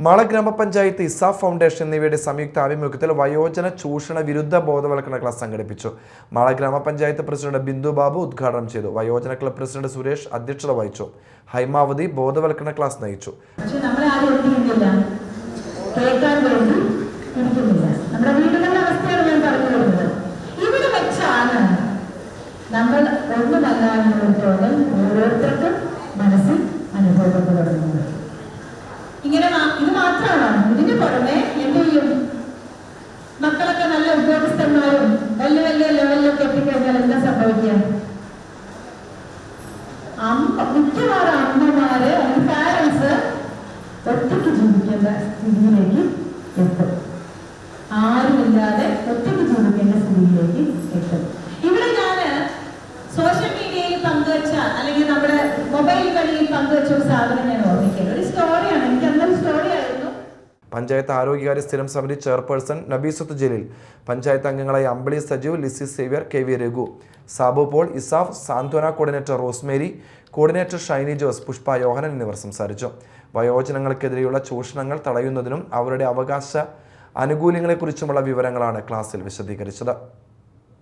മാള ഗ്രാമപഞ്ചായത്ത് ഇസാഫ് ഫൗണ്ടേഷൻ എന്നിവയുടെ സംയുക്ത ആഭിമുഖ്യത്തിൽ വയോജന ചൂഷണ വിരുദ്ധ ബോധവൽക്കരണ ക്ലാസ് സംഘടിപ്പിച്ചു. മാള ഗ്രാമപഞ്ചായത്ത് പ്രസിഡന്റ് ബിന്ദു ബാബു ഉദ്ഘാടനം ചെയ്തു. വയോജന ക്ലബ് പ്രസിഡന്റ് സുരേഷ് അധ്യക്ഷത വഹിച്ചു. ഹൈമാവതി ബോധവൽക്കരണ ക്ലാസ് നയിച്ചു. നമ്മൾ ഒന്നുമല്ല എന്നുള്ളതോടെ ഓരോരുത്തർക്കും മനസ്സിൽ അനുഭവപ്പെടുന്നത്. ഇങ്ങനെ ഇത് മാത്രമാണ്. ഇതിന് പുറമെ എന്ത് ചെയ്യും? മക്കളൊക്കെ നല്ല ഉദ്യോഗസ്ഥന്മാരും വലിയ വലിയ ലെവലിലൊക്കെ എത്തിക്കഴിഞ്ഞാൽ എന്താ സംഭവിക്കുക? മിക്കവാറും അമ്മമാര് പാരൻസ് ഒറ്റയ്ക്ക് ജീവിക്കേണ്ട സ്ഥിതിയിലേക്ക് എത്തും. ആരുമില്ലാതെ ഒറ്റയ്ക്ക് ജീവിക്കേണ്ട സ്ഥിതിയിലേക്ക് എത്തും. ഇവിടെ ഞാന് സോഷ്യൽ മീഡിയയിൽ പങ്കുവെച്ച അല്ലെങ്കിൽ നമ്മുടെ മൊബൈൽ വഴിയിൽ പങ്കുവെച്ച ഒരു സാധനം ഞാൻ ഓർമ്മിക്കുന്നത് ഒരു സ്റ്റോറിയാണ്. എനിക്ക് അന്നൊരു സ്റ്റോറി ആയിരുന്നു. പഞ്ചായത്ത് ആരോഗ്യകാര്യ സ്ഥിരം സമിതി ചെയർപേഴ്സൺ നബീസത്ത് ജലീൽ, പഞ്ചായത്ത് അംഗങ്ങളായ Ambili Sajeev, Lissy Xavier, KV Raghu, Sabu Paul, ESAF, Santhwana coordinator Rosemary, coordinator Shiny Jose, Pushpa Yohannan എന്നിവർ സംസാരിച്ചു. വയോജനങ്ങൾക്കെതിരെയുള്ള ചൂഷണങ്ങൾ തടയുന്നതിനും അവരുടെ അവകാശ ആനുകൂല്യങ്ങളെക്കുറിച്ചുമുള്ള വിവരങ്ങളാണ് ക്ലാസ്സിൽ വിശദീകരിച്ചത്.